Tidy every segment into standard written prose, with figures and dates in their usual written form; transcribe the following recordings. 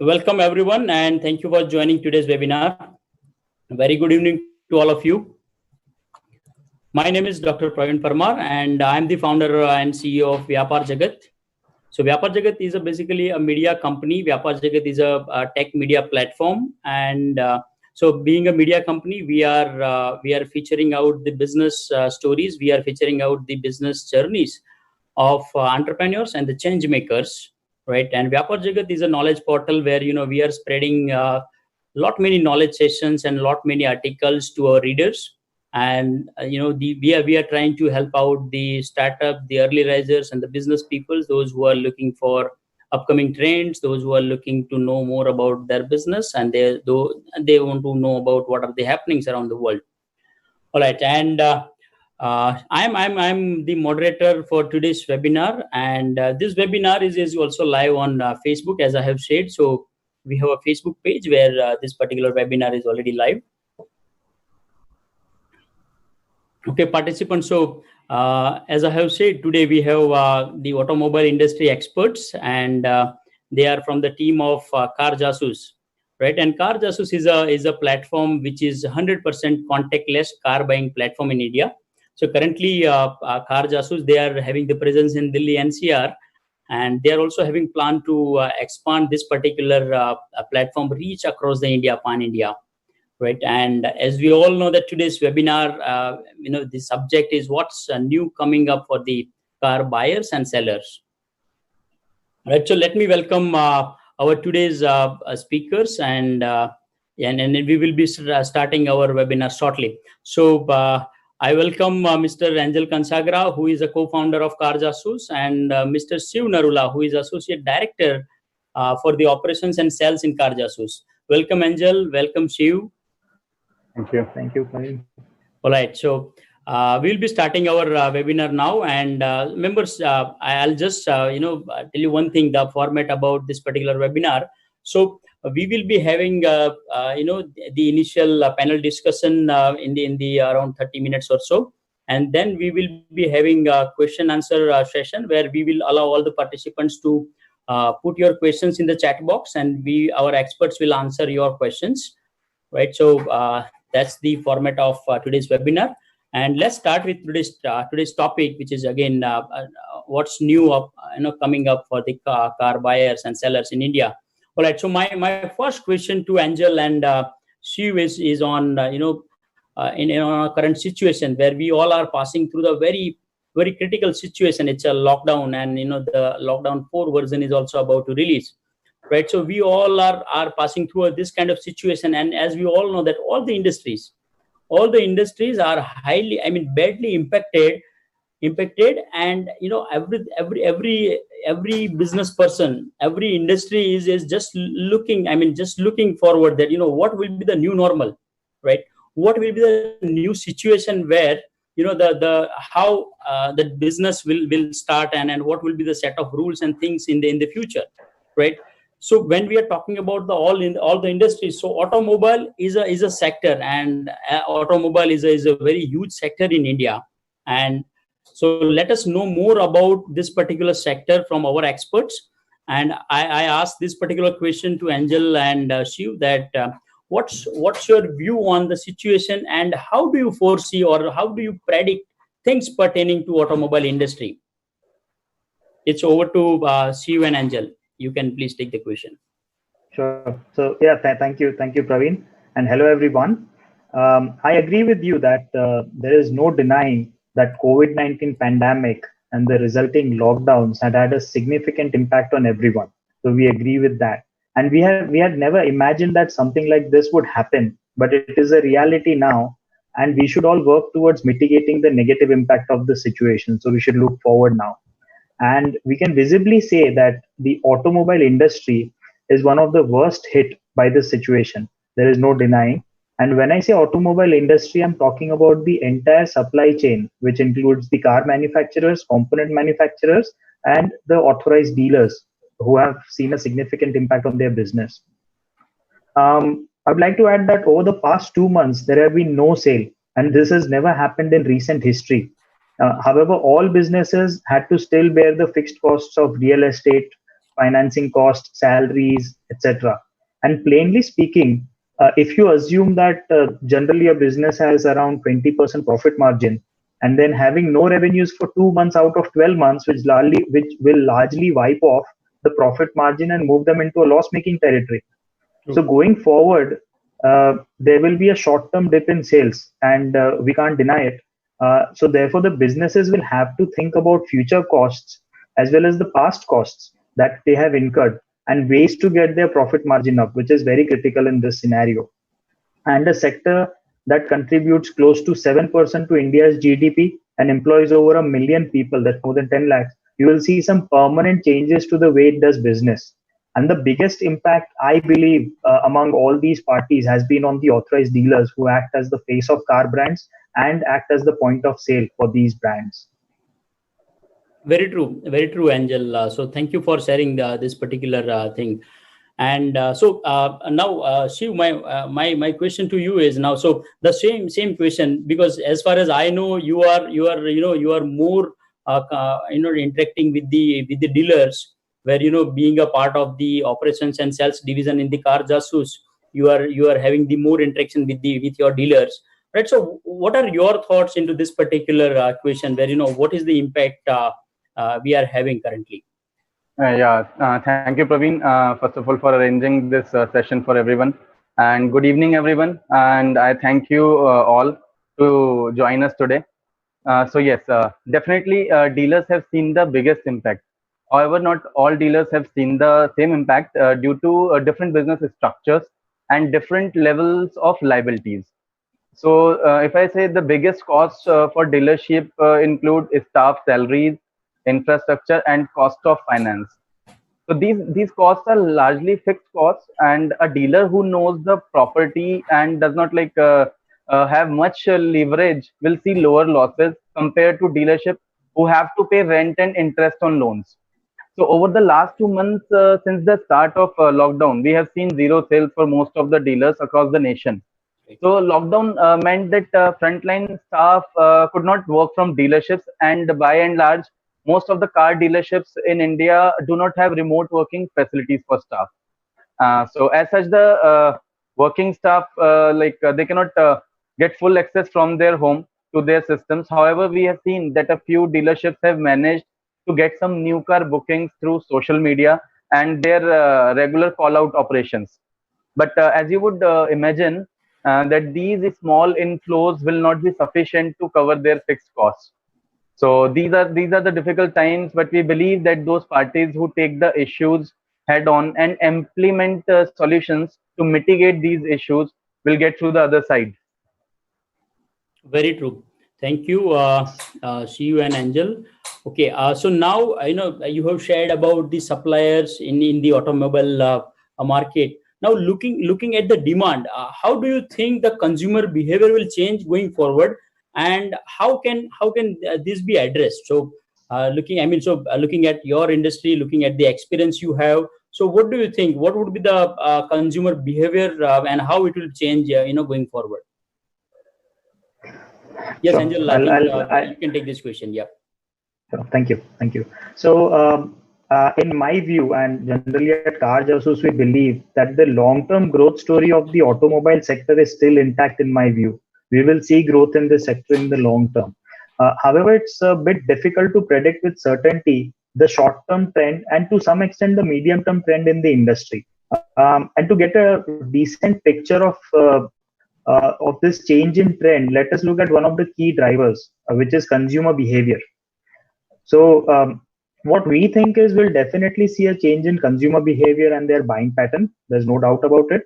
Welcome everyone and thank you for joining today's webinar. Very good evening to all of you. My name is Dr. Praveen Parmar and I am the founder and CEO of Vyapar Jagat. So Vyapar Jagat is basically a media company. Vyapar Jagat is a tech media platform, and so being a media company, we are featuring out the business stories. We are featuring out the business journeys of entrepreneurs and the change makers, right? And Vyapar Jagat is a knowledge portal where we are spreading lot many knowledge sessions and lot many articles to our readers. And we are trying to help out the startup, the early risers, and the business people, those who are looking for upcoming trends, those who are looking to know more about their business, and they want to know about what are the happenings around the world. All right, and I'm the moderator for today's webinar, and this webinar is also live on Facebook, as I have said. So we have a Facebook page where this particular webinar is already live. Okay, participants. So as I have said, today we have the automobile industry experts, and they are from the team of CarJasus, right? And CarJasus is a platform which is 100% contactless car buying platform in India. So currently, CarJasus, they are having the presence in Delhi NCR, and they are also having plan to expand this particular platform reach across the India, pan India. Right, and as we all know that today's webinar, the subject is what's new coming up for the car buyers and sellers. Right, so let me welcome our today's speakers, and we will be starting our webinar shortly. So I welcome Mr. Angel Kansagra, who is a co-founder of CarJasus, and Mr. Shiv Narula, who is Associate Director for the operations and sales in CarJasus. Welcome, Angel. Welcome, Shiv. Thank you. Thank you, Praveen. All right. So we'll be starting our webinar now. And members, I'll just, tell you one thing, the format about this particular webinar. So we will be having, the initial panel discussion in the around 30 minutes or so. And then we will be having a question answer session where we will allow all the participants to put your questions in the chat box, and our experts will answer your questions. Right. So that's the format of today's webinar, and let's start with today's topic, which is again what's new coming up for the car buyers and sellers in India. All right. So my first question to Angel and Shiv is on in our current situation where we all are passing through the very very critical situation. It's a lockdown, and the lockdown 4 version is also about to release. Right, so we all are passing through this kind of situation, and as we all know that all the industries are badly impacted, and every business person, every industry is just looking forward that what will be the new normal, right? What will be the new situation where how the business will start, and what will be the set of rules and things in the future, right? So when we are talking about all the industries, so automobile is a sector, and automobile is a very huge sector in India. And so let us know more about this particular sector from our experts. And I asked this particular question to Angel and Shiv that what's your view on the situation, and how do you foresee or how do you predict things pertaining to automobile industry? It's over to Shiv and Angel. You can please take the question. Sure. So yeah, thank you, Praveen, and hello everyone. I agree with you that there is no denying that COVID-19 pandemic and the resulting lockdowns had a significant impact on everyone. So we agree with that, and we had never imagined that something like this would happen, but it is a reality now, and we should all work towards mitigating the negative impact of the situation. So we should look forward now. And we can visibly say that the automobile industry is one of the worst hit by this situation. There is no denying. And when I say automobile industry, I'm talking about the entire supply chain, which includes the car manufacturers, component manufacturers, and the authorized dealers who have seen a significant impact on their business. I'd like to add that over the past 2 months, there have been no sale, and this has never happened in recent history. However, all businesses had to still bear the fixed costs of real estate, financing costs, salaries, etc. And plainly speaking, if you assume that generally a business has around 20% profit margin, and then having no revenues for 2 months out of 12 months, which will largely wipe off the profit margin and move them into a loss-making territory. So going forward, there will be a short-term dip in sales, and we can't deny it. So therefore, the businesses will have to think about future costs as well as the past costs that they have incurred and ways to get their profit margin up, which is very critical in this scenario. And a sector that contributes close to 7% to India's GDP and employs over 1 million people, that's more than 10 lakhs, you will see some permanent changes to the way it does business. And the biggest impact, I believe, among all these parties has been on the authorized dealers who act as the face of car brands and act as the point of sale for these brands. Very true, Angel. So thank you for sharing this particular thing. And now, Shiv, my question to you is now. So the same question, because as far as I know, you are more interacting with the dealers, where being a part of the operations and sales division in the Carjasus, you are having the more interaction with your dealers, right? So what are your thoughts into this particular question, where what is the impact we are having currently? Thank you, Praveen, first of all, for arranging this session for everyone. And good evening, everyone. And I thank you all to join us today. So yes, definitely dealers have seen the biggest impact. However, not all dealers have seen the same impact due to different business structures and different levels of liabilities. So if I say the biggest costs for dealership include staff salaries, infrastructure, and cost of finance. So these costs are largely fixed costs, and a dealer who knows the property and does not have much leverage will see lower losses compared to dealership who have to pay rent and interest on loans. So over the last 2 months since the start of lockdown, we have seen zero sales for most of the dealers across the nation. So lockdown meant that frontline staff could not work from dealerships, and by and large, most of the car dealerships in India do not have remote working facilities for staff. So as such, the working staff they cannot get full access from their home to their systems. However, we have seen that a few dealerships have managed to get some new car bookings through social media and their regular call out operations. But as you would imagine, that these small inflows will not be sufficient to cover their fixed costs. So these are the difficult times, but we believe that those parties who take the issues head on and implement solutions to mitigate these issues will get through the other side. Very true. Thank you, Shiv and Angel. Okay, so now you have shared about the suppliers in the automobile market. Now looking at the demand, how do you think the consumer behavior will change going forward, and how can this be addressed? So looking at your industry, looking at the experience you have, so what do you think? What would be the consumer behavior and how it will change going forward? Yes, sure. Angel, you can take this question. Yeah. Thank you. So in my view, and generally at Carjasus, we believe that the long-term growth story of the automobile sector is still intact. In my view, we will see growth in this sector in the long term. However, it's a bit difficult to predict with certainty the short-term trend and to some extent the medium-term trend in the industry. And to get a decent picture of this change in trend, let us look at one of the key drivers, which is consumer behavior. So what we think is we'll definitely see a change in consumer behavior and their buying pattern. There's no doubt about it.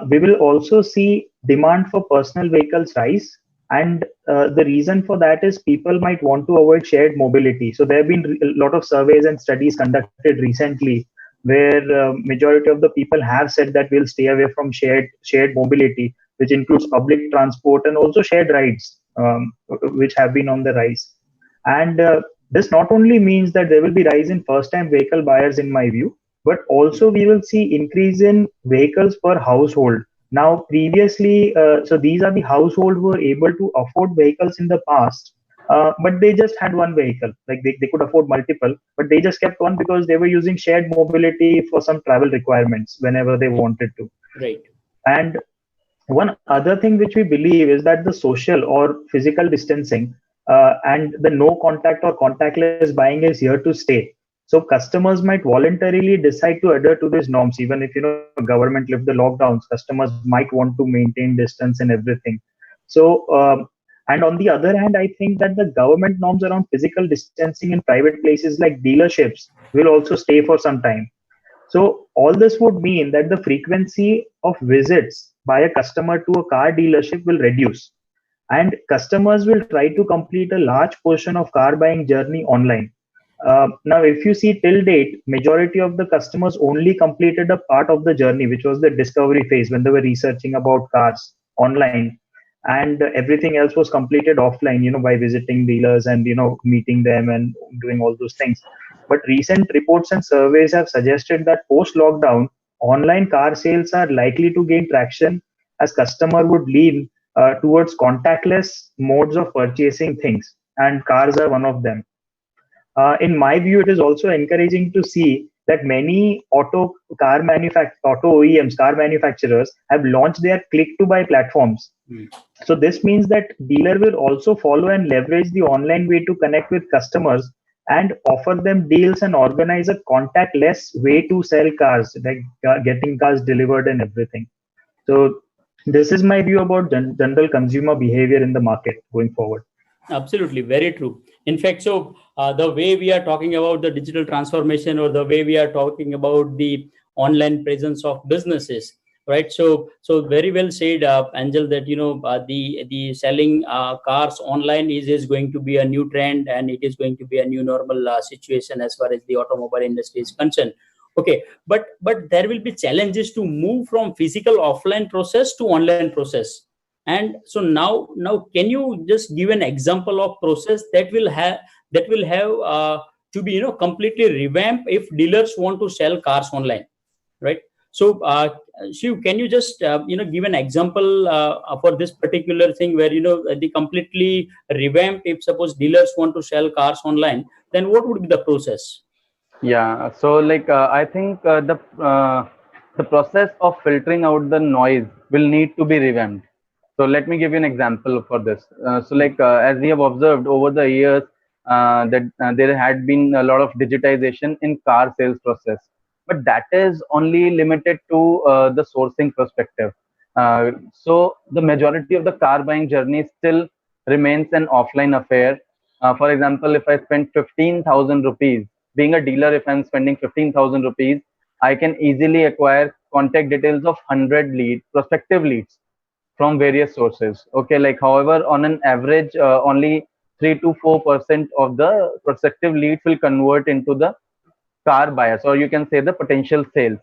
We will also see demand for personal vehicles rise. And the reason for that is people might want to avoid shared mobility. So there have been a lot of surveys and studies conducted recently where majority of the people have said that we'll stay away from shared mobility, which includes public transport and also shared rides, which have been on the rise. And this not only means that there will be rise in first-time vehicle buyers, in my view, but also we will see increase in vehicles per household. Now, previously, so these are the households who were able to afford vehicles in the past. but they just had one vehicle. Like they could afford multiple, but they just kept one because they were using shared mobility for some travel requirements whenever they wanted to. Right. And one other thing which we believe is that the social or physical distancing and the no contact or contactless buying is here to stay. So customers might voluntarily decide to adhere to these norms, even if government lift the lockdowns. Customers might want to maintain distance and everything. So and on the other hand, I think that the government norms around physical distancing in private places like dealerships will also stay for some time. So all this would mean that the frequency of visits by a customer to a car dealership will reduce, and customers will try to complete a large portion of car buying journey online. Now, if you see till date, majority of the customers only completed a part of the journey, which was the discovery phase when they were researching about cars online, and everything else was completed offline, by visiting dealers and meeting them and doing all those things. But recent reports and surveys have suggested that post lockdown, online car sales are likely to gain traction as customer would lean towards contactless modes of purchasing things, and cars are one of them. In my view, it is also encouraging to see that many auto OEMs, car manufacturers, have launched their click-to-buy platforms. Mm. So this means that dealer will also follow and leverage the online way to connect with customers and offer them deals and organize a contactless way to sell cars, like getting cars delivered and everything. So this is my view about general consumer behavior in the market going forward. Absolutely, very true. In fact, so the way we are talking about the digital transformation, or the way we are talking about the online presence of businesses, right? So very well said, Angel, that the selling cars online is going to be a new trend, and it is going to be a new normal situation as far as the automobile industry is concerned. Okay, but there will be challenges to move from physical offline process to online process. And so now can you just give an example of process that will have to be completely revamped if dealers want to sell cars online, right? So Shiv, can you just give an example for this particular thing where the completely revamped, if suppose dealers want to sell cars online, then what would be the process? Yeah, so like I think the process of filtering out the noise will need to be revamped. So let me give you an example for this. So like as we have observed over the years that there had been a lot of digitization in car sales process, but that is only limited to the sourcing perspective. So the majority of the car buying journey still remains an offline affair. For example, if I spend 15,000 rupees, being a dealer, if I'm spending 15,000 rupees, I can easily acquire contact details of 100 prospective leads from various sources. Okay, like however, on an average, only 3 to 4% of the prospective leads will convert into the car buyers, or you can say the potential sales.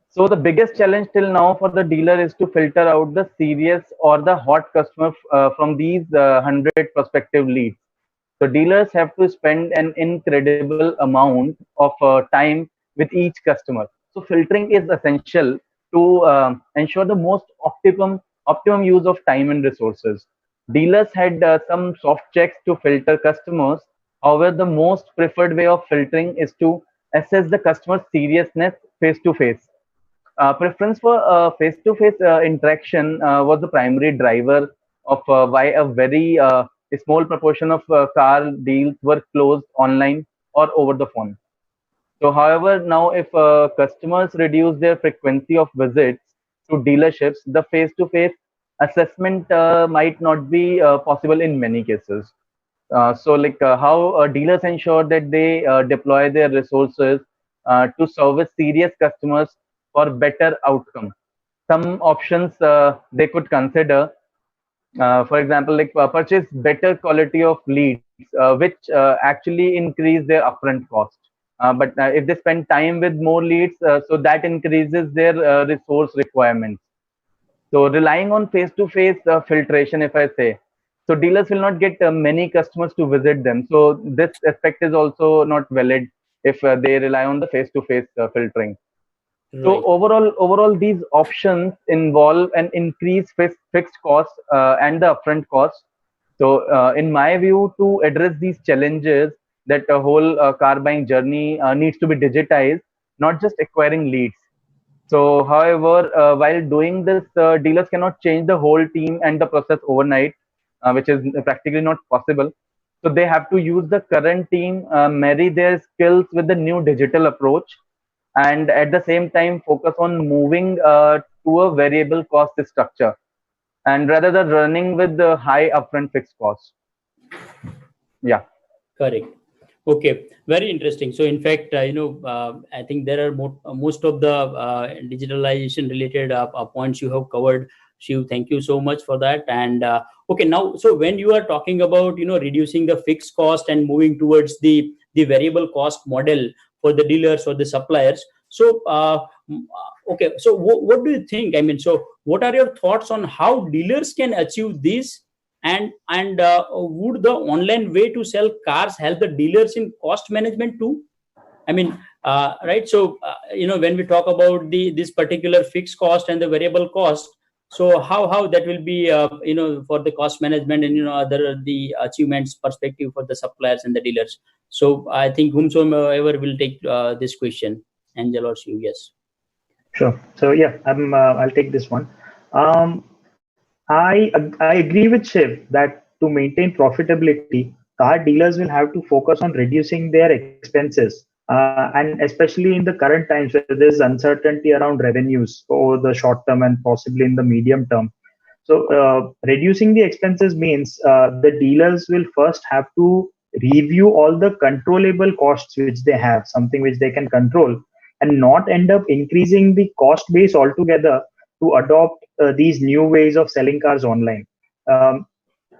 So the biggest challenge till now for the dealer is to filter out the serious or the hot customer from these 100 prospective leads. So dealers have to spend an incredible amount of time with each customer. So filtering is essential to ensure the most optimum use of time and resources. Dealers had some soft checks to filter customers. However, the most preferred way of filtering is to assess the customer's seriousness face to face. Preference for face-to-face interaction was the primary driver of why a very small proportion of car deals were closed online or over the phone. So, however, now if customers reduce their frequency of visits to dealerships, the face-to-face assessment might not be possible in many cases. So, like how dealers ensure that they deploy their resources to service serious customers for better outcome. Some options they could consider, for example, like purchase better quality of leads, which actually increase their upfront cost. But if they spend time with more leads, so that increases their resource requirements. So relying on face-to-face filtration, if I say, so dealers will not get many customers to visit them. So this aspect is also not valid if they rely on the face-to-face filtering. So Right. overall, these options involve an increased fixed cost and the upfront cost. So in my view, to address these challenges, that whole car buying journey needs to be digitized, not just acquiring leads. So, however, while doing this, dealers cannot change the whole team and the process overnight, which is practically not possible. So, they have to use the current team, marry their skills with the new digital approach, and at the same time focus on moving to a variable cost structure, and rather than running with the high upfront fixed cost. Yeah. Correct. Okay, very interesting. So, in fact, I think there are most of the digitalization related points you have covered. Shiv, thank you so much for that. And okay, now, so when you are talking about reducing the fixed cost and moving towards the variable cost model for the dealers or the suppliers, so okay, so what do you think? I mean, so what are your thoughts on how dealers can achieve this? And would the online way to sell cars help the dealers in cost management too? I mean, right? So when we talk about this particular fixed cost and the variable cost, so how that will be for the cost management and other the achievements perspective for the suppliers and the dealers. So I think whomsoever will take this question, Angel or Shiv, yes. Sure. So yeah, I'll take this one. Um, I agree with Shiv that to maintain profitability, car dealers will have to focus on reducing their expenses, and especially in the current times where there's uncertainty around revenues over the short term and possibly in the medium term. So reducing the expenses means the dealers will first have to review all the controllable costs which they have, something which they can control, and not end up increasing the cost base altogether to adopt these new ways of selling cars online. Um,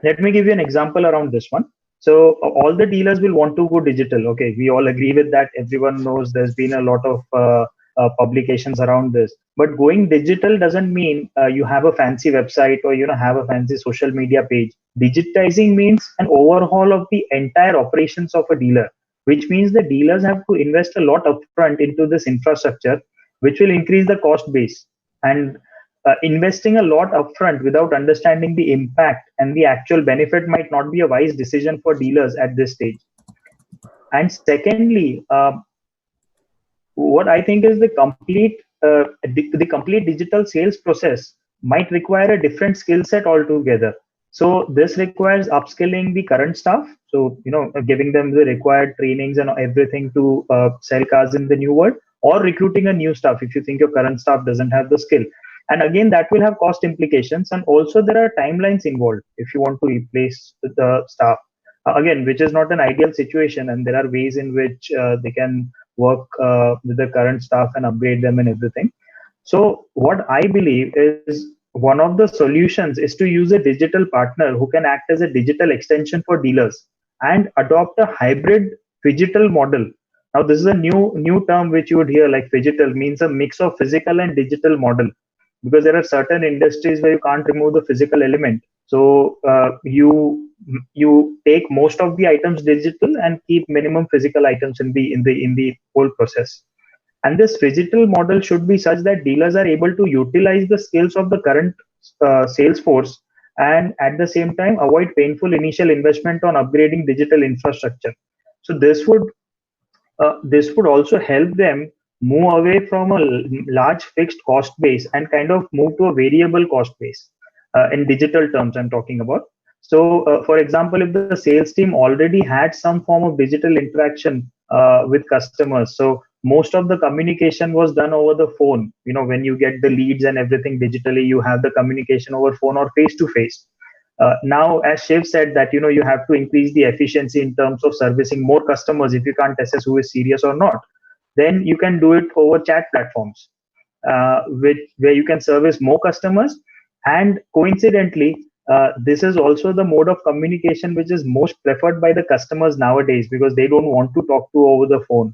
Let me give you an example around this one. So all the dealers will want to go digital. Okay, we all agree with that. Everyone knows there's been a lot of publications around this. But going digital doesn't mean you have a fancy website or have a fancy social media page. Digitizing means an overhaul of the entire operations of a dealer, which means the dealers have to invest a lot upfront into this infrastructure, which will increase the cost base. And investing a lot upfront without understanding the impact and the actual benefit might not be a wise decision for dealers at this stage. And secondly, what I think is the complete digital sales process might require a different skill set altogether. So this requires upskilling the current staff. So giving them the required trainings and everything to sell cars in the new world, or recruiting a new staff if you think your current staff doesn't have the skill. And again, that will have cost implications, and also there are timelines involved if you want to replace the staff. Again, which is not an ideal situation, and there are ways in which they can work with the current staff and upgrade them and everything. So what I believe is one of the solutions is to use a digital partner who can act as a digital extension for dealers and adopt a hybrid phygital model. Now, this is a new term which you would hear, like phygital means a mix of physical and digital model, because there are certain industries where you can't remove the physical element. So you take most of the items digital and keep minimum physical items in the whole process. And this phygital model should be such that dealers are able to utilize the skills of the current sales force, and at the same time avoid painful initial investment on upgrading digital infrastructure. So this would also help them move away from a large fixed cost base and kind of move to a variable cost base. In digital terms, I'm talking about. So, for example, if the sales team already had some form of digital interaction with customers, so most of the communication was done over the phone. When you get the leads and everything digitally, you have the communication over phone or face to face. Now, as Shiv said, that you have to increase the efficiency in terms of servicing more customers. If you can't assess who is serious or not, then you can do it over chat platforms, where you can service more customers. And coincidentally, this is also the mode of communication which is most preferred by the customers nowadays, because they don't want to talk to over the phone.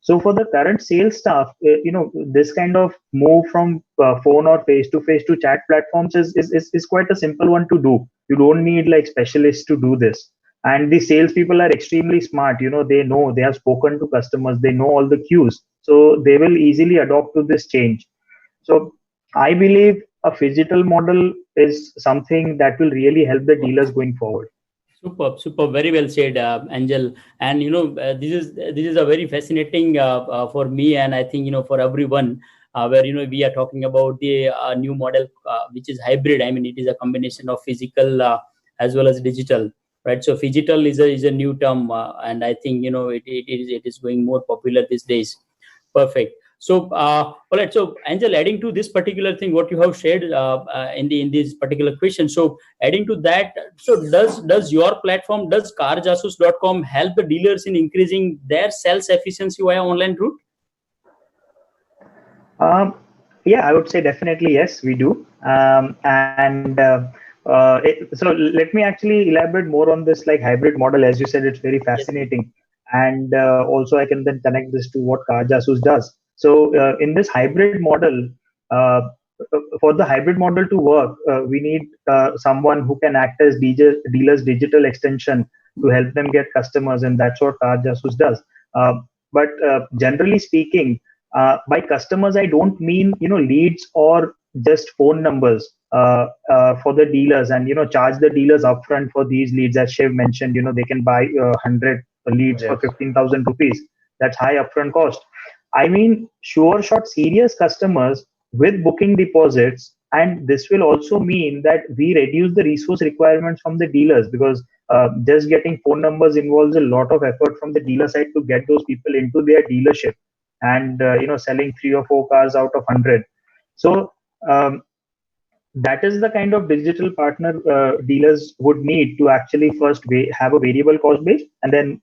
So for the current sales staff, this kind of move from phone or face to chat platforms is quite a simple one to do. You don't need like specialists to do this. And the salespeople are extremely smart. They know, they have spoken to customers, they know all the cues. So they will easily adopt to this change. So I believe a phygital model is something that will really help the dealers going forward. Super, very well said, Angel. And this is a very fascinating for me, and I think for everyone, where we are talking about the new model, which is hybrid. I mean, it is a combination of physical as well as digital, right? So, phygital is a new term, and I think it is going more popular these days. Perfect. So, all right. So, Angel, adding to this particular thing, what you have shared in this particular question. So, adding to that, so does your platform, does carjasus.com help the dealers in increasing their sales efficiency via online route? Yeah, I would say definitely yes, we do. So let me actually elaborate more on this like hybrid model. As you said, it's very Yes. fascinating, and also I can then connect this to what Carjasus does. So in this hybrid model, uh, for the hybrid model to work, we need someone who can act as dealer's digital extension to help them get customers, and that's what Carjasus does. But generally speaking, by customers, I don't mean leads or just phone numbers for the dealers, and charge the dealers upfront for these leads. As Shiv mentioned, they can buy 100 leads for Yes. 15,000 rupees. That's high upfront cost. I mean, sure shot serious customers with booking deposits, and this will also mean that we reduce the resource requirements from the dealers, because just getting phone numbers involves a lot of effort from the dealer side to get those people into their dealership, and selling 3 or 4 cars out of 100. So um, that is the kind of digital partner dealers would need to actually first have a variable cost base, and then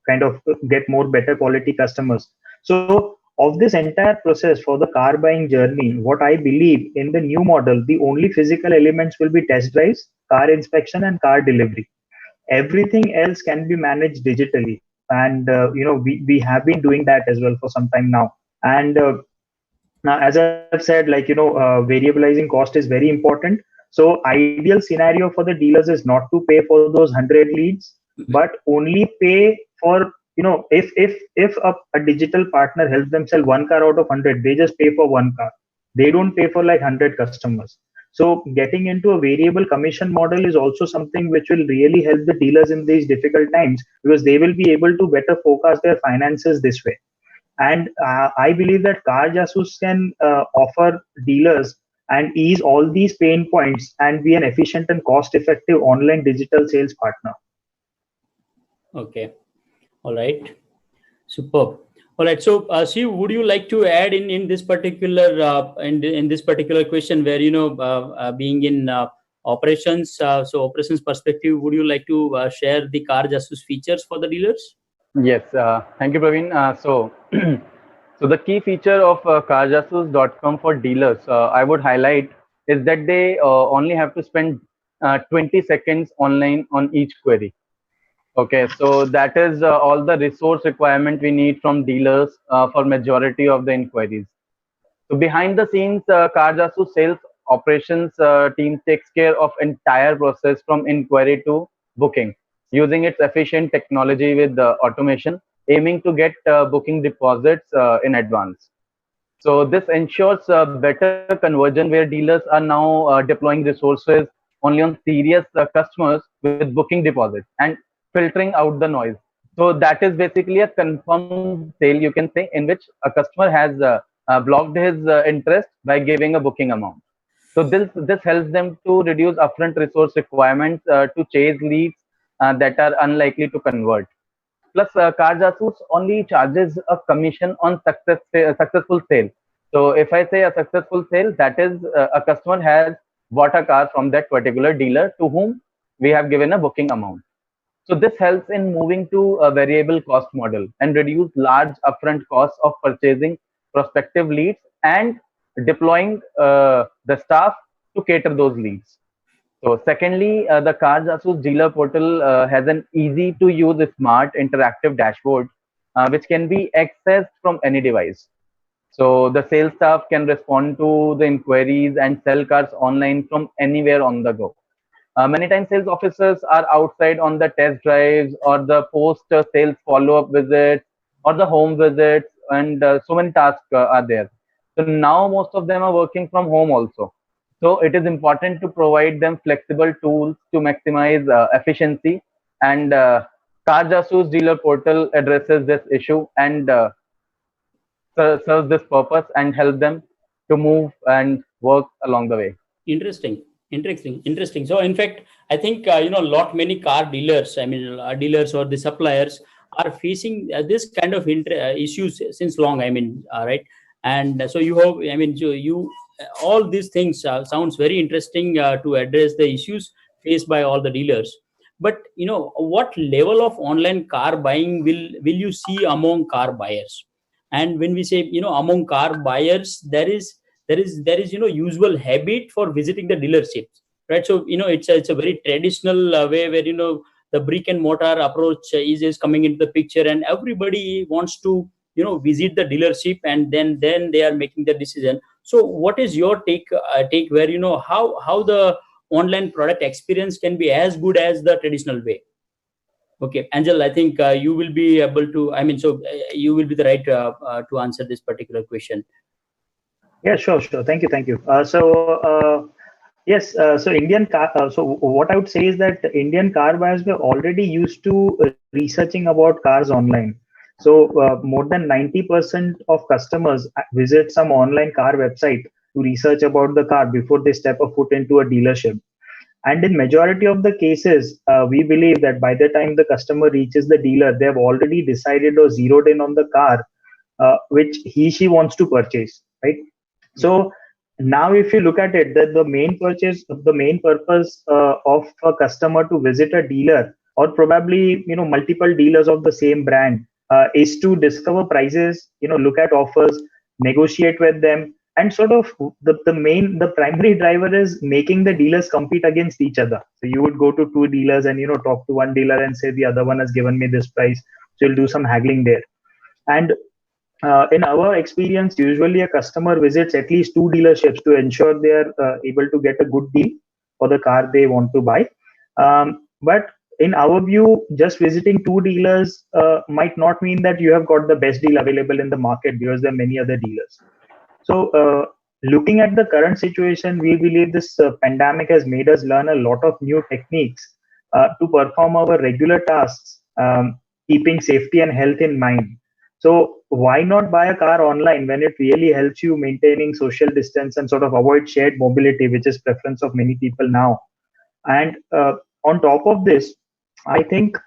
kind of get more better quality customers. So of this entire process for the car buying journey, what I believe, in the new model, the only physical elements will be test drives, car inspection, and car delivery. Everything else can be managed digitally, and we have been doing that as well for some time now. And now, as I've said, like variabilizing cost is very important. So ideal scenario for the dealers is not to pay for those 100 leads, but only pay for, if a digital partner helps them sell 1 car out of 100, they just pay for 1 car. They don't pay for like 100 customers. So getting into a variable commission model is also something which will really help the dealers in these difficult times, because they will be able to better forecast their finances this way. And I believe that Carjasus can offer dealers and ease all these pain points and be an efficient and cost-effective online digital sales partner. Okay. All right. Superb. All right. So, Shiv, would you like to add in this particular in this particular question, where being in operations, so operations perspective, would you like to share the Carjasus features for the dealers? Yes, thank you, Praveen. So the key feature of carjasus.com for dealers, I would highlight, is that they only have to spend 20 seconds online on each query. Okay, so that is all the resource requirement we need from dealers for majority of the inquiries. So behind the scenes, Carjasus sales operations team takes care of entire process from inquiry to booking, using its efficient technology with automation, aiming to get booking deposits in advance. So this ensures better conversion, where dealers are now deploying resources only on serious customers with booking deposits and filtering out the noise. So that is basically a confirmed sale, you can say, in which a customer has blocked his interest by giving a booking amount. So this helps them to reduce upfront resource requirements to chase leads that are unlikely to convert. Plus, Carjasus only charges a commission on successful sale. So if I say a successful sale, that is a customer has bought a car from that particular dealer to whom we have given a booking amount. So this helps in moving to a variable cost model and reduce large upfront costs of purchasing prospective leads and deploying the staff to cater those leads. So secondly, the Carjasus dealer portal has an easy to use smart interactive dashboard which can be accessed from any device. So the sales staff can respond to the inquiries and sell cars online from anywhere on the go. Many times sales officers are outside on the test drives or the post sales follow-up visits or the home visits, and so many tasks are there. So now most of them are working from home also. So it is important to provide them flexible tools to maximize efficiency. And Car Jasus dealer portal addresses this issue and serves this purpose and help them to move and work along the way. Interesting. So in fact, I think lot many car dealers, dealers or the suppliers are facing this kind of issues since long. Right? And so you have, you all these things sounds very interesting to address the issues faced by all the dealers. But what level of online car buying will you see among car buyers? And when we say among car buyers, there is usual habit for visiting the dealerships, right? So it's a very traditional way where the brick and mortar approach is coming into the picture, and everybody wants to visit the dealership, and then they are making the decision. So what is your take where how the online product experience can be as good as the traditional way? Okay, Angel, I think you will be able to. You will be the right to answer this particular question. Yeah, sure. Thank you. Yes. So Indian car. So what I would say is that Indian car buyers were already used to researching about cars online. So more than 90% of customers visit some online car website to research about the car before they step a foot into a dealership. And in majority of the cases, we believe that by the time the customer reaches the dealer, they have already decided or zeroed in on the car which she wants to purchase, right? So now, if you look at it, that the main purpose of a customer to visit a dealer, or probably multiple dealers of the same brand, is to discover prices, look at offers, negotiate with them, and sort of the primary driver is making the dealers compete against each other. So you would go to two dealers and talk to one dealer and say the other one has given me this price, so you'll do some haggling there. And in our experience, usually a customer visits at least two dealerships to ensure they are able to get a good deal for the car they want to buy. But in our view, just visiting two dealers might not mean that you have got the best deal available in the market, because there are many other dealers. So looking at the current situation, we believe this pandemic has made us learn a lot of new techniques to perform our regular tasks, keeping safety and health in mind. So why not buy a car online when it really helps you maintaining social distance and sort of avoid shared mobility, which is preference of many people now. And on top of this, I think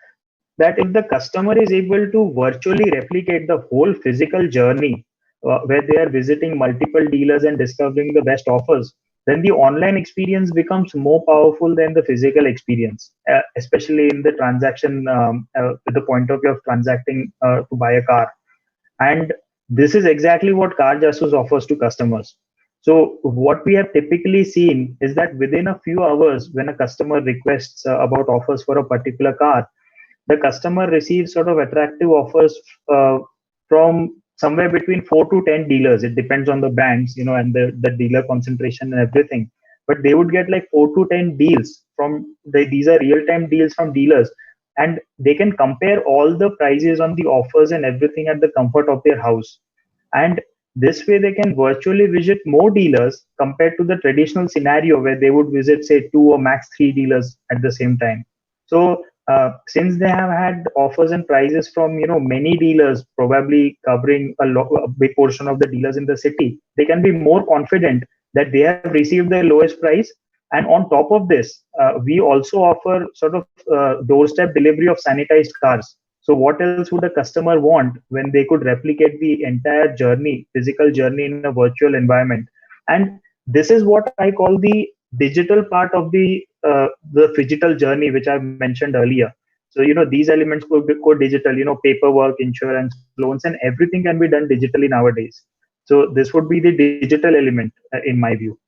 that if the customer is able to virtually replicate the whole physical journey where they are visiting multiple dealers and discovering the best offers, then the online experience becomes more powerful than the physical experience, especially in the transaction, the point of view of transacting to buy a car. And this is exactly what Car Jasus offers to customers. So what we have typically seen is that within a few hours, when a customer requests about offers for a particular car, the customer receives sort of attractive offers from somewhere between 4 to 10 dealers. It depends on the brands, and the dealer concentration and everything. But they would get like 4 to 10 deals these are real-time deals from dealers. And they can compare all the prices on the offers and everything at the comfort of their house. And this way they can virtually visit more dealers compared to the traditional scenario where they would visit, say, 2 or max 3 dealers at the same time. So since they have had offers and prices from many dealers, probably covering a big portion of the dealers in the city, they can be more confident that they have received the lowest price. And on top of this, we also offer sort of doorstep delivery of sanitized cars. So what else would a customer want when they could replicate the entire journey, physical journey, in a virtual environment? And this is what I call the digital part of the phygital journey, which I mentioned earlier. So these elements could go digital, paperwork, insurance, loans, and everything can be done digitally nowadays. So this would be the digital element in my view.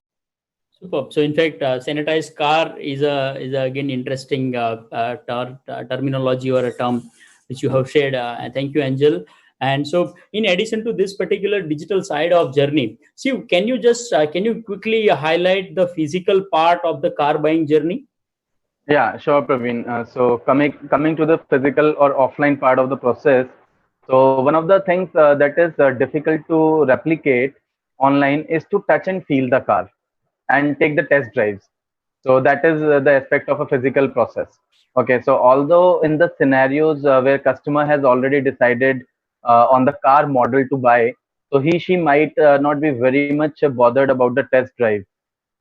Superb. So in fact, sanitized car is again interesting terminology or a term which you have shared. Thank you, Angel. And so, in addition to this particular digital side of journey, can you quickly highlight the physical part of the car buying journey? Yeah, sure, Praveen. So coming to the physical or offline part of the process. So one of the things that is difficult to replicate online is to touch and feel the car. and take the test drives. So that is the aspect of a physical process. Okay, so although in the scenarios where customer has already decided on the car model to buy, so she might not be very much bothered about the test drive.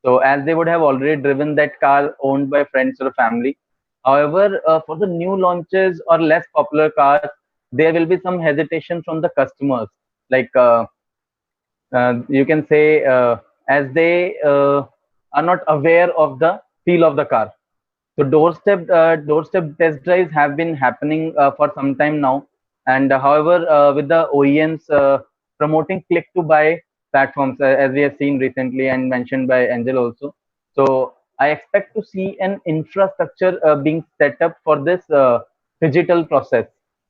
So as they would have already driven that car owned by friends or family. However, for the new launches or less popular cars, there will be some hesitation from the customers. Like you can say, as they are not aware of the feel of the car. So doorstep test drives have been happening for some time now, and however, with the OEMs promoting click to buy platforms, as we have seen recently and mentioned by Angel also. So I expect to see an infrastructure being set up for this digital process,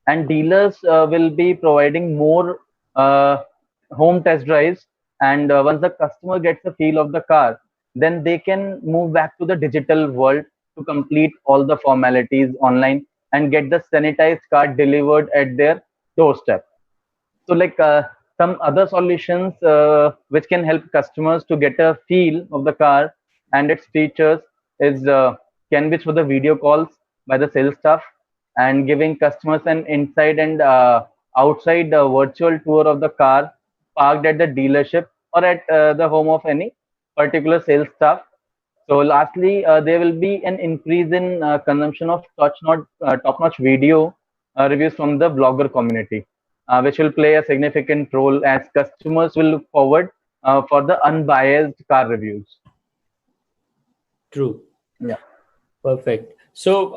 and dealers will be providing more uh, home test drives. And once the customer gets a feel of the car, then they can move back to the digital world to complete all the formalities online and get the sanitized card delivered at their doorstep. So like some other solutions which can help customers to get a feel of the car and its features is can be through the video calls by the sales staff and giving customers an inside and outside virtual tour of the car parked at the dealership or at the home of any particular sales staff. So lastly, there will be an increase in consumption of top-notch video reviews from the blogger community, which will play a significant role as customers will look forward for the unbiased car reviews. True. Yeah. Perfect. So,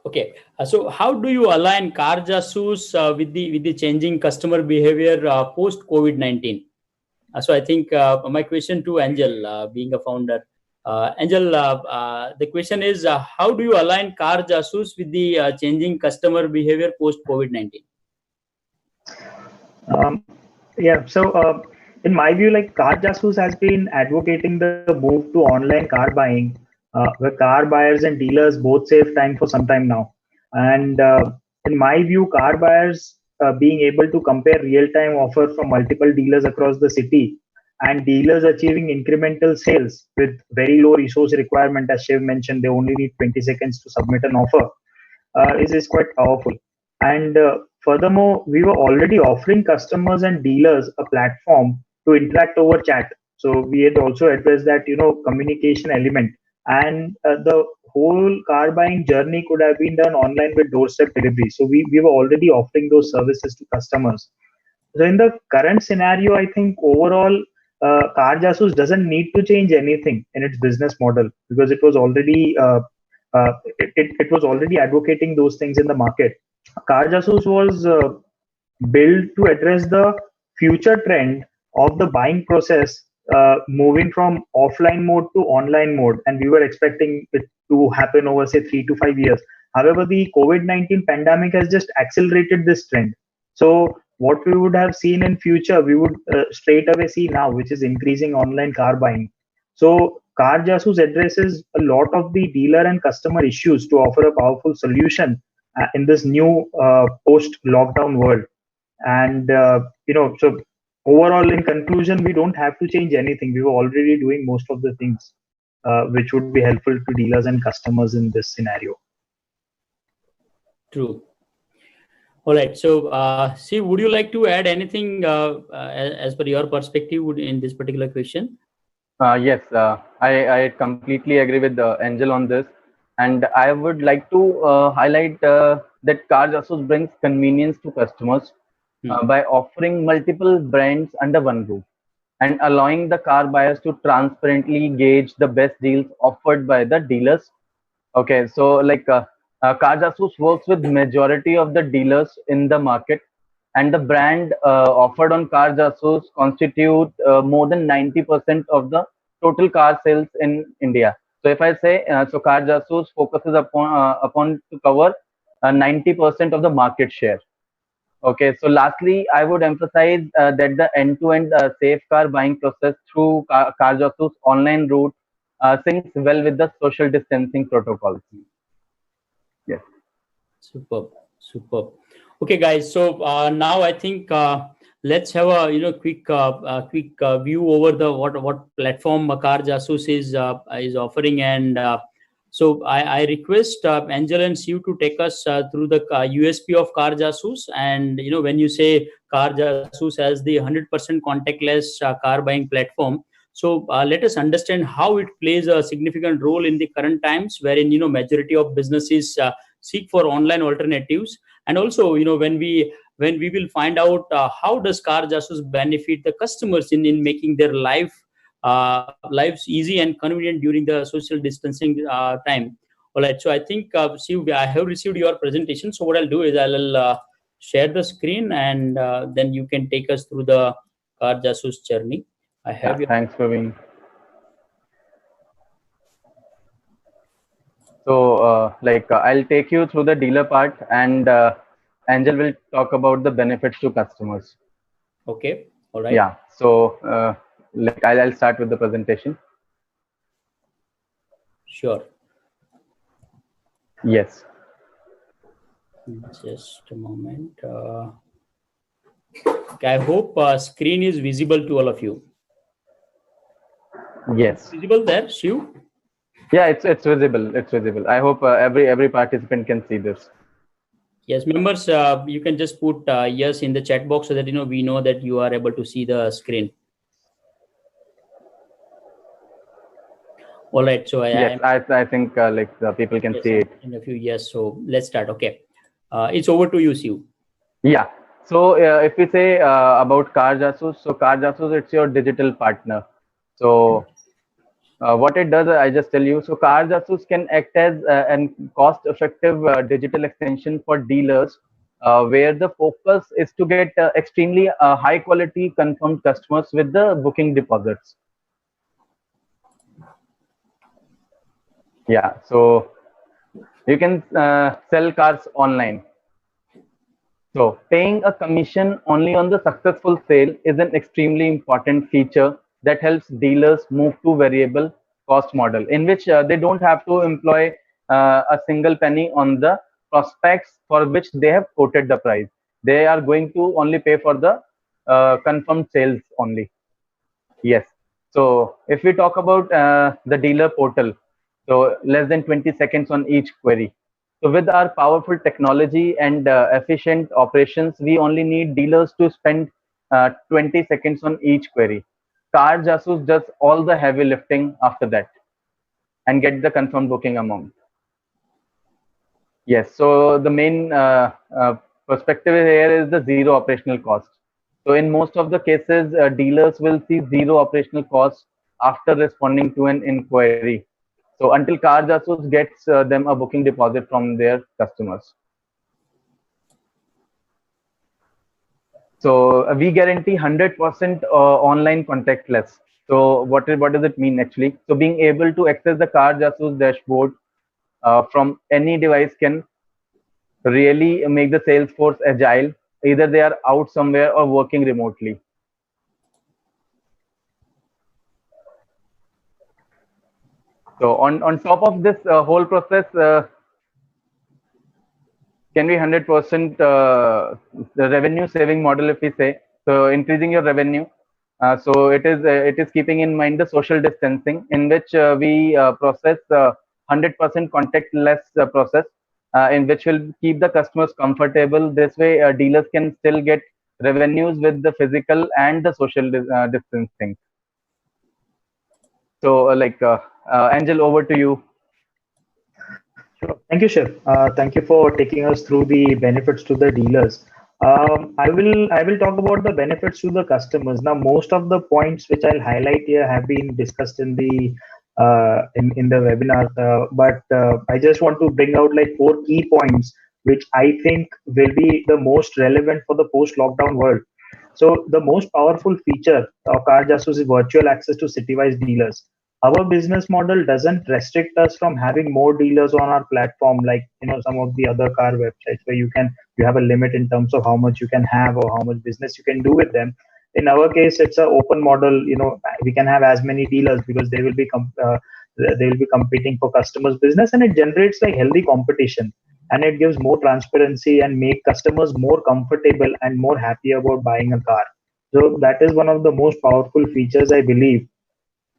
okay. So, how do you align Carjasus with the changing customer behavior post COVID-19? So, I think my question to Angel, being a founder, Angel, the question is, how do you align Carjasus with the changing customer behavior post COVID-19? Yeah, so in my view, like Carjasus has been advocating the move to online car buying, where car buyers and dealers both save time for some time now. And in my view, car buyers being able to compare real-time offer from multiple dealers across the city and dealers achieving incremental sales with very low resource requirement, as Shiv mentioned, they only need 20 seconds to submit an offer, is quite powerful. And furthermore, we were already offering customers and dealers a platform to interact over chat. So we had also addressed that, communication element. And the whole car buying journey could have been done online with doorstep delivery. So we were already offering those services to customers. So in the current scenario, I think overall, Carjasus doesn't need to change anything in its business model because it was already advocating those things in the market. Carjasus was built to address the future trend of the buying process moving from offline mode to online mode, and we were expecting it to happen over say 3 to 5 years. However, the COVID-19 pandemic has just accelerated this trend. So what we would have seen in future, we would straight away see now, which is increasing online car buying. So Carjasus addresses a lot of the dealer and customer issues to offer a powerful solution in this new post-lockdown world. And so overall, in conclusion, we don't have to change anything. We were already doing most of the things which would be helpful to dealers and customers in this scenario. True. All right. So, see, would you like to add anything as per your perspective in this particular question? Yes, I completely agree with Angel on this. And I would like to highlight that Carjasus brings convenience to customers by offering multiple brands under one roof and allowing the car buyers to transparently gauge the best deals offered by the dealers. Okay, so like Carjasus works with majority of the dealers in the market, and the brand offered on Carjasus constitute more than 90% of the total car sales in India. So if I say, so Carjasus focuses upon to cover 90% of the market share. Okay, so lastly, I would emphasize that the end-to-end safe car buying process through Carjasus online route syncs well with the social distancing protocols. Yes. Superb. Okay, guys. So now I think let's have a quick view over the what platform Car Jasus is offering, and so I request Angel and Shiv to take us through the USP of Car Jasus. And when you say Car Jasus as the 100% contactless car buying platform, so let us understand how it plays a significant role in the current times, wherein majority of businesses seek for online alternatives. And also when we will find out how does Car Jasus benefit the customers in making their lives easy and convenient during the social distancing time. All right, so I think Shiv, I have received your presentation. So what I'll do is I'll share the screen, and then you can take us through the Car Jasus journey. I have your... Thanks, Praveen. So, I'll take you through the dealer part, and Angel will talk about the benefits to customers. Okay. All right. Yeah. So, I'll start with the presentation. Sure. Yes. Just a moment. I hope screen is visible to all of you. Yes. Visible there, Shiv? Yeah, it's visible. It's visible. I hope every participant can see this. Yes, members, you can just put yes in the chat box so that we know that you are able to see the screen. All right, so I think the people can see it in a few. Yes, so let's start. Okay, it's over to you, Shiv. Yeah. So if we say about Car Jasus, so Car Jasus, it's your digital partner. So what it does, I just tell you. So Car Jasus can act as an cost-effective digital extension for dealers, where the focus is to get extremely high-quality confirmed customers with the booking deposits. Yeah, so you can sell cars online. So paying a commission only on the successful sale is an extremely important feature that helps dealers move to variable cost model, in which they don't have to employ a single penny on the prospects for which they have quoted the price. They are going to only pay for the confirmed sales only. Yes. So if we talk about the dealer portal, so less than 20 seconds on each query. So with our powerful technology and efficient operations, we only need dealers to spend 20 seconds on each query. Car Jasus does all the heavy lifting after that and get the confirmed booking amount. Yes, so the main perspective here is the zero operational cost. So in most of the cases, dealers will see zero operational cost after responding to an inquiry. So until Car Jasus gets them a booking deposit from their customers. So we guarantee 100% online contactless. So what does it mean actually? So being able to access the Car Jasus dashboard from any device can really make the sales force agile. Either they are out somewhere or working remotely. So on top of this whole process, can be 100% the revenue saving model, if we say. So increasing your revenue. So it is keeping in mind the social distancing, in which we process 100% contactless process, in which will keep the customers comfortable. This way, dealers can still get revenues with the physical and the social distancing. So Angel, over to you. Sure. Thank you, Shiv. Thank you for taking us through the benefits to the dealers. I will talk about the benefits to the customers. Now, most of the points which I'll highlight here have been discussed in the webinar, but I just want to bring out like 4 key points which I think will be the most relevant for the post-lockdown world. So the most powerful feature of Car Jasus is virtual access to city-wise dealers. Our business model doesn't restrict us from having more dealers on our platform, like some of the other car websites where you have a limit in terms of how much you can have or how much business you can do with them. In our case, it's an open model. We can have as many dealers because they will be competing for customers' business, and it generates like healthy competition. and it gives more transparency and make customers more comfortable and more happy about buying a car. So that is one of the most powerful features, I believe.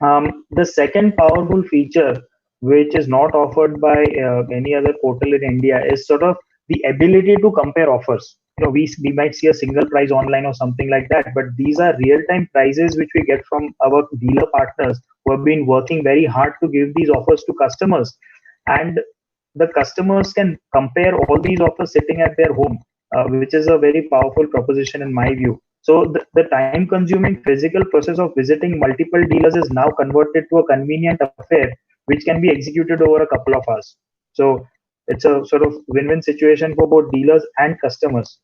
The second powerful feature, which is not offered by any other portal in India, is sort of the ability to compare offers. We might see a single price online or something like that, but these are real-time prices which we get from our dealer partners who have been working very hard to give these offers to customers. And the customers can compare all these offers sitting at their home, which is a very powerful proposition in my view. So the time consuming physical process of visiting multiple dealers is now converted to a convenient affair, which can be executed over a couple of hours. So it's a sort of win-win situation for both dealers and customers.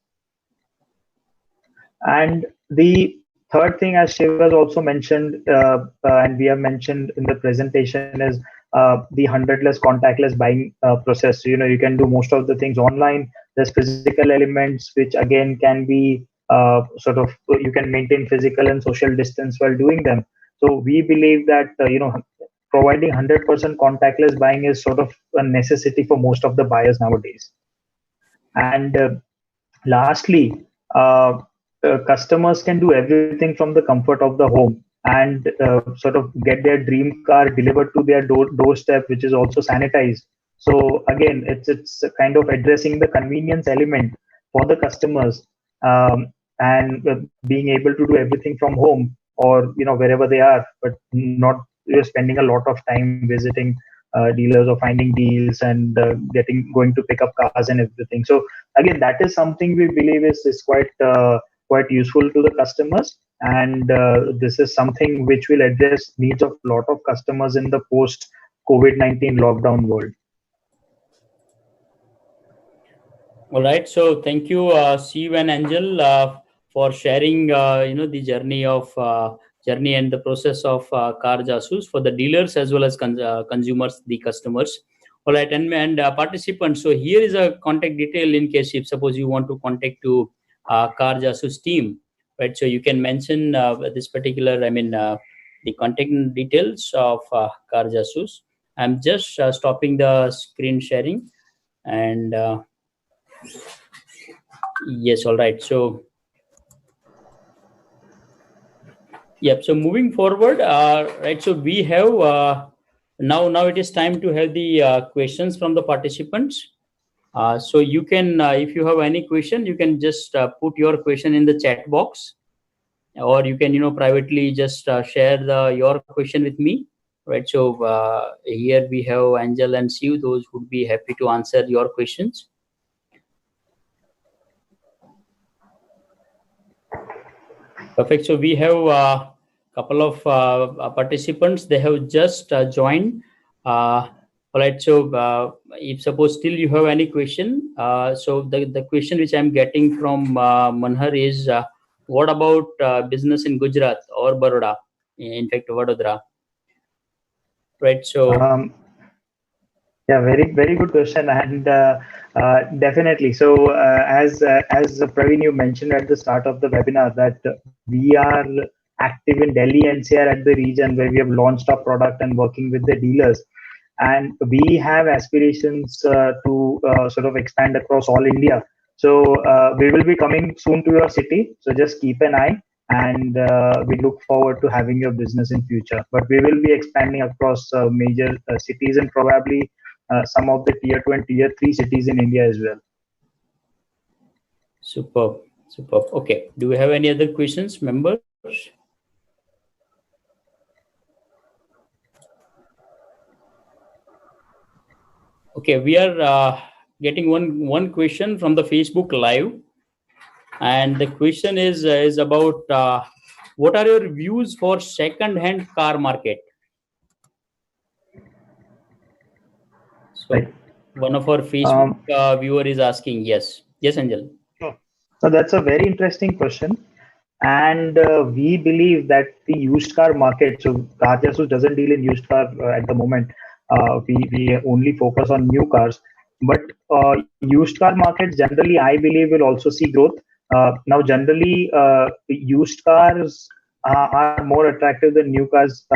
And the third thing, as Shiv has also mentioned, and we have mentioned in the presentation, is the 100-less contactless buying process. So, you can do most of the things online. There's physical elements, which again can be you can maintain physical and social distance while doing them. So we believe that, providing 100% contactless buying is sort of a necessity for most of the buyers nowadays. And lastly, customers can do everything from the comfort of the home and sort of get their dream car delivered to their doorstep, which is also sanitized. So again, it's kind of addressing the convenience element for the customers, and being able to do everything from home or wherever they are, but not spending a lot of time visiting dealers or finding deals and going to pick up cars and everything. So again, that is something we believe is quite useful to the customers, and this is something which will address needs of a lot of customers in the post COVID-19 lockdown world. All right, so thank you, Steve and Angel, for sharing the journey and the process of Carjasus for the dealers as well as consumers, the customers. All right, and participants. So here is a contact detail in case if suppose you want to contact to Carjasus team, right? So you can mention this particular, the contact details of Carjasus. I'm just stopping the screen sharing, and yes, all right. So yep. So moving forward, right. So we have now it is time to have the questions from the participants. So you can, if you have any question, you can just put your question in the chat box, or you can, privately just share your question with me, right? So here we have Angel and Siu; those would be happy to answer your questions. Perfect. So we have a couple of participants. They have just joined. All right. So if suppose still you have any question, so the question which I'm getting from Manhar is, what about business in Gujarat or Baroda? In fact, Vadodara. Right. So. Yeah, very good question, and definitely. So as Praveen, you mentioned at the start of the webinar that we are active in Delhi NCR at the region where we have launched our product and working with the dealers, and we have aspirations to sort of expand across all India. So we will be coming soon to your city. So just keep an eye, and we look forward to having your business in future. But we will be expanding across major cities and probably some of the tier 2 and tier 3 cities in India as well. Superb. Okay. Do we have any other questions, members? Okay, we are getting one question from the Facebook Live, and the question is about what are your views for second-hand car market? So right. One of our Facebook viewer is asking. Yes, Angel. Sure. So that's a very interesting question, and we believe that the used car market. So Carjasus doesn't deal in used car at the moment. We only focus on new cars, but used car market generally, I believe, will also see growth. Now, generally, used cars are more attractive than new cars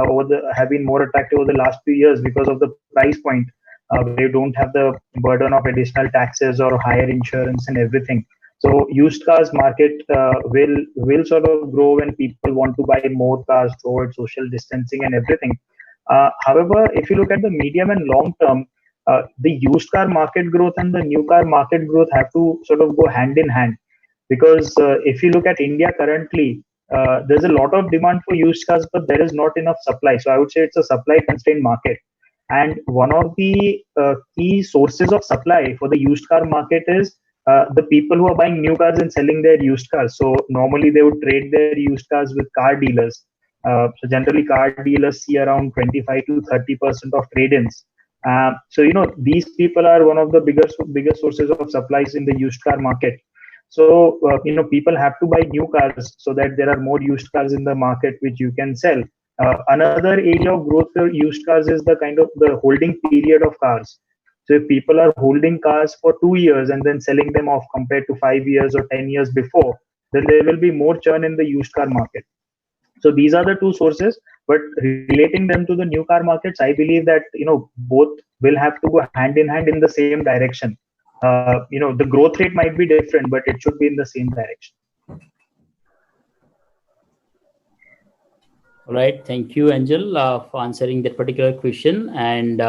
have been more attractive over the last few years because of the price point. where you don't have the burden of additional taxes or higher insurance and everything. So used cars market will sort of grow when people want to buy more cars towards social distancing and everything. However, if you look at the medium and long term, the used car market growth and the new car market growth have to sort of go hand in hand, because if you look at India currently, there's a lot of demand for used cars, but there is not enough supply. So I would say it's a supply constrained market. And one of the key sources of supply for the used car market is the people who are buying new cars and selling their used cars. So normally they would trade their used cars with car dealers. So generally, car dealers see around 25 to 30% of trade-ins. So these people are one of the bigger sources of supplies in the used car market. So people have to buy new cars so that there are more used cars in the market which you can sell. Another area of growth for used cars is the kind of the holding period of cars. So if people are holding cars for 2 years and then selling them off compared to 5 years or 10 years before, then there will be more churn in the used car market. So these are the two sources, but relating them to the new car markets, I believe that both will have to go hand in hand in the same direction. The growth rate might be different, but it should be in the same direction. All right, thank you, Angel, for answering that particular question. And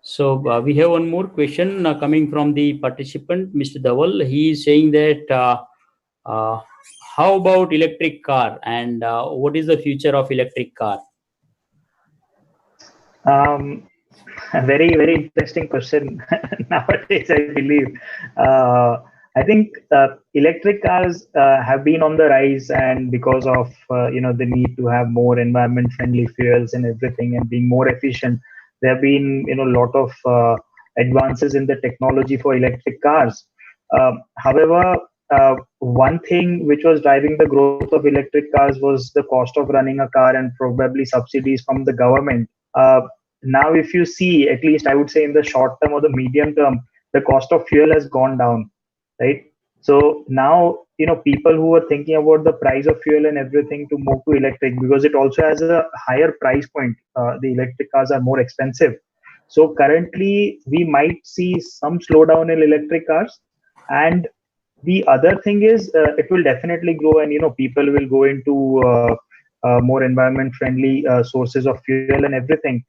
so we have one more question coming from the participant, Mr. Dhaval. He is saying that how about electric car, and what is the future of electric car? A very, very interesting question nowadays, I believe. I think electric cars have been on the rise, and because of the need to have more environment-friendly fuels and everything, and being more efficient, there have been a lot of advances in the technology for electric cars. However, one thing which was driving the growth of electric cars was the cost of running a car and probably subsidies from the government. Now, if you see, at least I would say in the short term or the medium term, the cost of fuel has gone down, right? So now, people who are thinking about the price of fuel and everything to move to electric, because it also has a higher price point. The electric cars are more expensive. So currently, we might see some slowdown in electric cars. And the other thing is, it will definitely grow, and people will go into more environment-friendly sources of fuel and everything.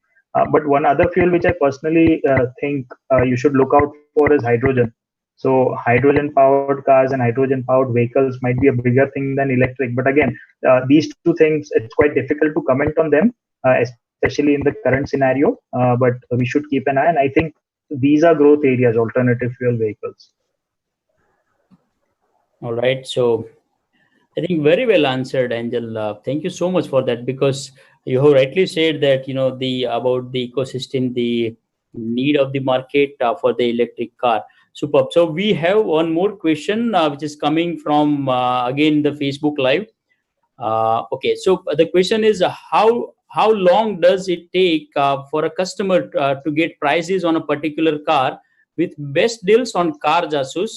But one other fuel which I personally think you should look out for is hydrogen. So hydrogen-powered cars and hydrogen-powered vehicles might be a bigger thing than electric. But again, these two things, it's quite difficult to comment on them, especially in the current scenario. But we should keep an eye. And I think these are growth areas, alternative fuel vehicles. All right. So I think very well answered, Angel. Thank you so much for that, because you have rightly said that about the ecosystem, the need of the market for the electric car. Superb. So we have one more question which is coming from again the Facebook Live. Okay. So the question is how long does it take for a customer to get prices on a particular car with best deals on CarJasus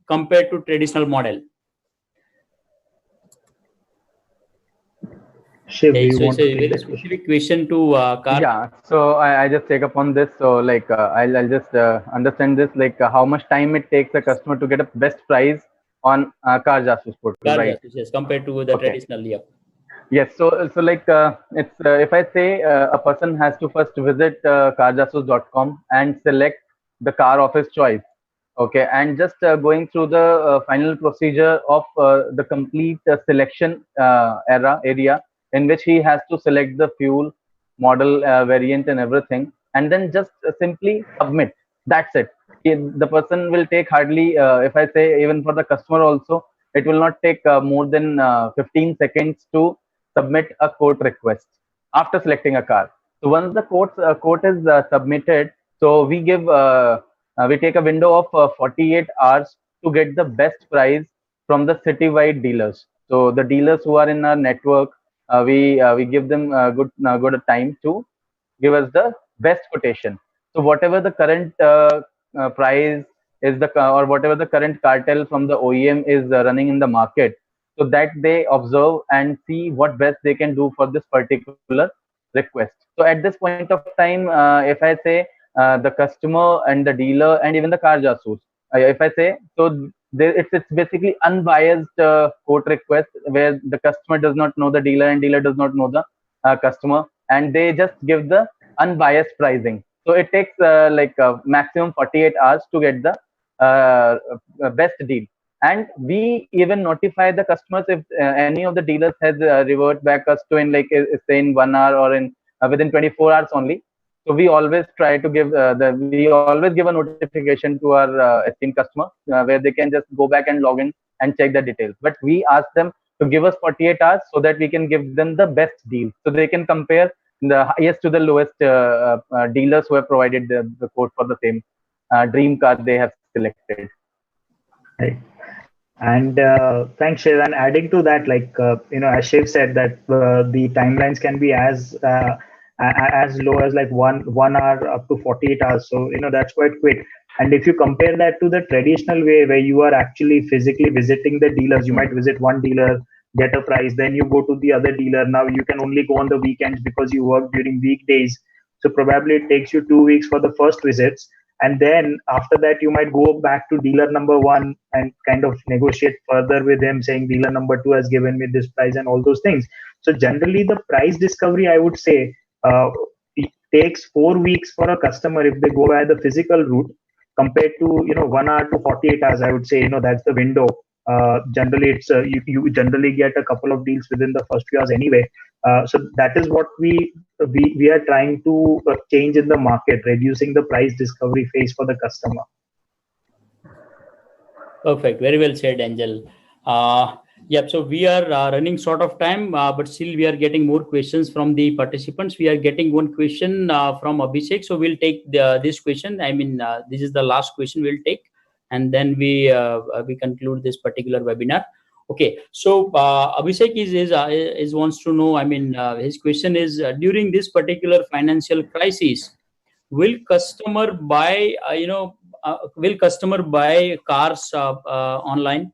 compared to traditional model? Shiv, Okay, do you so want it's to a take very this question? specific question to car. Yeah, so I just take up on this. So like I'll just understand this, like how much time it takes a customer to get a best price on CarJasus portal, right? CarJasus, yes, compared to the Okay. traditional, yeah. Yes, so like it's if I say a person has to first visit carjasus.com and select the car of his choice, okay, and just going through the final procedure of the complete selection area in which he has to select the fuel, model, variant, and everything, and then just simply submit. That's it. The person will take hardly, if I say even for the customer also, it will not take more than 15 seconds to submit a quote request after selecting a car. So once the quote is submitted, so we take a window of 48 hours to get the best price from the citywide dealers. So the dealers who are in our network, we give them good time to give us the best quotation. So whatever the current price is or whatever the current cartel from the OEM is running in the market, so that they observe and see what best they can do for this particular request. So at this point of time, if I say the customer and the dealer and even the car jasoos. If I say so, it's basically unbiased quote request where the customer does not know the dealer and dealer does not know the customer, and they just give the unbiased pricing. So it takes maximum 48 hours to get the best deal. And we even notify the customers if any of the dealers has revert back us to in say in 1 hour or in within 24 hours only. So we always try to give we always give a notification to our esteemed customer where they can just go back and log in and check the details. But we ask them to give us 48 hours so that we can give them the best deal, so they can compare the highest to the lowest dealers who have provided the quote for the same dream car they have selected. Right. And thanks, Shiv. And adding to that, as Shiv said, that the timelines can be as low as like one hour up to 48 hours. So that's quite quick. And if you compare that to the traditional way where you are actually physically visiting the dealers, you might visit one dealer, get a price, then you go to the other dealer. Now you can only go on the weekends because you work during weekdays. So probably it takes you 2 weeks for the first visits. And then after that, you might go back to dealer number one and kind of negotiate further with him, saying dealer number two has given me this price and all those things. So generally, the price discovery, I would say, it takes 4 weeks for a customer if they go by the physical route, compared to 1 hour to 48 hours. I would say that's the window. Generally, it's you generally get a couple of deals within the first few hours anyway. So that is what we are trying to change in the market, reducing the price discovery phase for the customer. Perfect. Very well said, Angel. Yeah, so we are running short of time, but still we are getting more questions from the participants. We are getting one question from Abhishek. So we'll take this question. I mean, this is the last question we'll take, and then we conclude this particular webinar. Okay, so Abhishek is wants to know. I mean, his question is: during this particular financial crisis, will customer buy? Will customer buy cars online,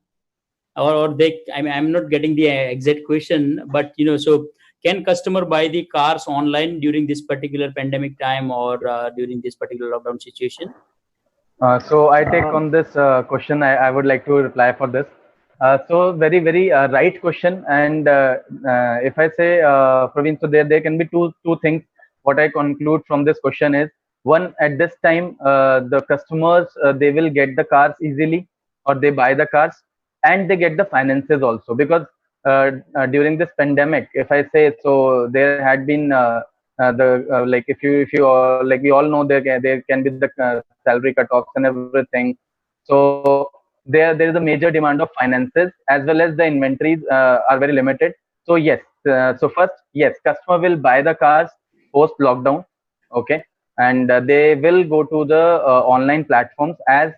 or they? I mean, I'm not getting the exact question, but so can customer buy the cars online during this particular pandemic time or during this particular lockdown situation? So I take on this question. I would like to reply for this. So very, very right question. And if I say, Praveen, so there can be two things. What I conclude from this question is, one, at this time, the customers, they will get the cars easily, or they buy the cars, and they get the finances also. Because during this pandemic, if I say, so there had been if you all, like we all know, there can be the salary cutoffs and everything. So there is a major demand of finances, as well as the inventories are very limited. So yes, so first, yes, customer will buy the cars post lockdown, okay, and they will go to the online platforms, as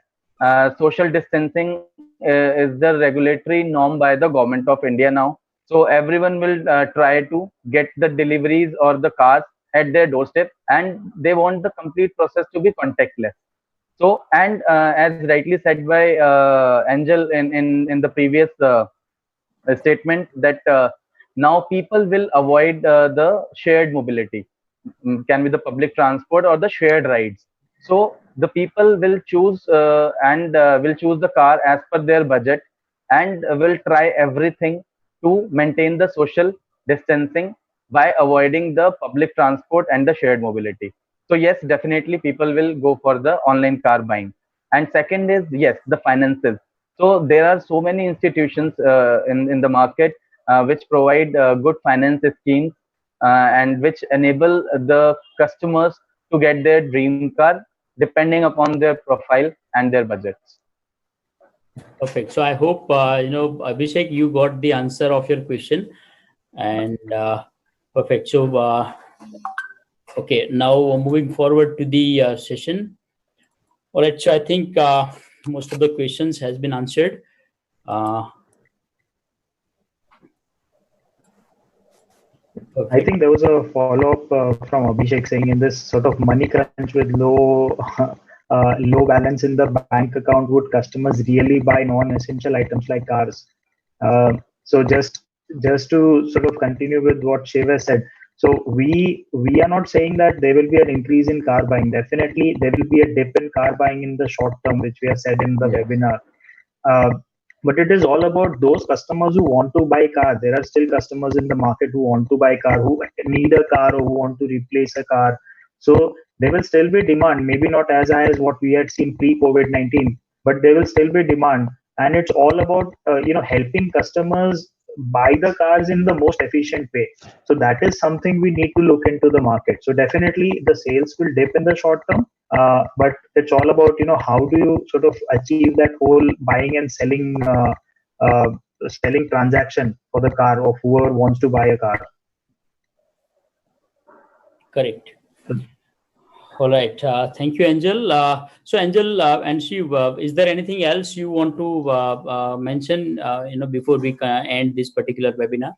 social distancing is the regulatory norm by the government of India now. So everyone will try to get the deliveries or the cars at their doorstep, and they want the complete process to be contactless. So, and as rightly said by Angel in the previous statement, that now people will avoid the shared mobility, can be the public transport or the shared rides. So the people will choose will choose the car as per their budget, and will try everything to maintain the social distancing by avoiding the public transport and the shared mobility. So yes, definitely people will go for the online car buying. And second is, yes, the finances. So there are so many institutions in the market which provide good finance schemes and which enable the customers to get their dream car depending upon their profile and their budgets. Perfect. So I hope Abhishek, you got the answer of your question, and perfect. So okay, now moving forward to the session. All right. So I think most of the questions has been answered. I think there was a follow-up from Abhishek saying, in this sort of money crunch with low balance in the bank account, would customers really buy non-essential items like cars? So just to sort of continue with what Shiv has said. So we are not saying that there will be an increase in car buying. Definitely, there will be a dip in car buying in the short term, which we have said in the webinar. But it is all about those customers who want to buy car. There are still customers in the market who want to buy car, who need a car or who want to replace a car. So there will still be demand, maybe not as high as what we had seen pre-COVID-19, but there will still be demand. And it's all about helping customers buy the cars in the most efficient way. So that is something we need to look into the market. So definitely the sales will dip in the short term, but it's all about how do you sort of achieve that whole buying and selling transaction for the car of whoever wants to buy a car. Correct. All right. Thank you, Angel. So, Angel and Shiv, is there anything else you want to mention? Before we end this particular webinar.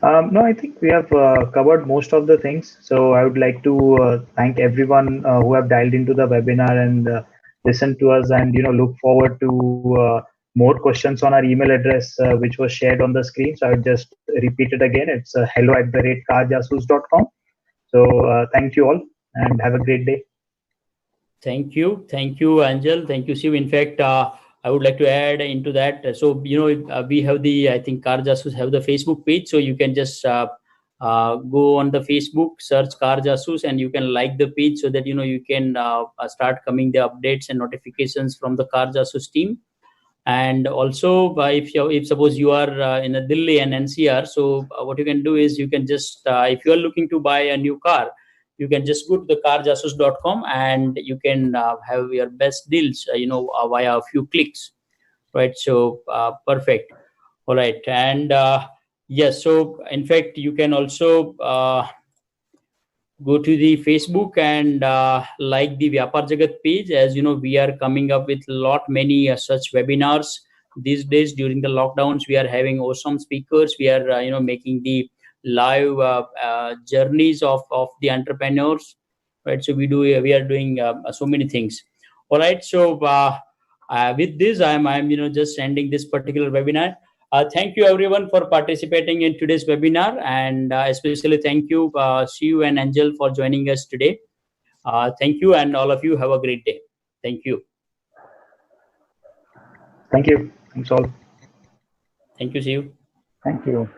No, I think we have covered most of the things. So I would like to thank everyone who have dialed into the webinar and listened to us, and look forward to more questions on our email address, which was shared on the screen. So I would just repeat it again. It's hello@carjasoos.com. So thank you all and have a great day. Thank you, Angel. Thank you, Shiv. In fact, I would like to add into that. So we have I think Car Jasoos have the Facebook page, so you can just go on the Facebook, search Car Jasoos, and you can like the page so that you can start coming the updates and notifications from the Car Jasoos team. And also, if suppose you are in a Delhi and NCR, so what you can do is you can just if you are looking to buy a new car, you can just go to the carjasoos.com and you can have your best deals, via a few clicks, right? So perfect. All right, and yes, so in fact, you can also go to the Facebook and like the Vyapar Jagat page. As we are coming up with many such webinars these days. During the lockdowns, we are having awesome speakers. We are making the live journeys of the entrepreneurs, right? So we are doing so many things. All right, so with this, I'm just ending this particular webinar. Thank you everyone for participating in today's webinar, and especially thank you Shiv and Angel for joining us today. Thank you, and all of you have a great day. Thank you. Thank you. Thanks all. Thank you, Shiv. Thank you.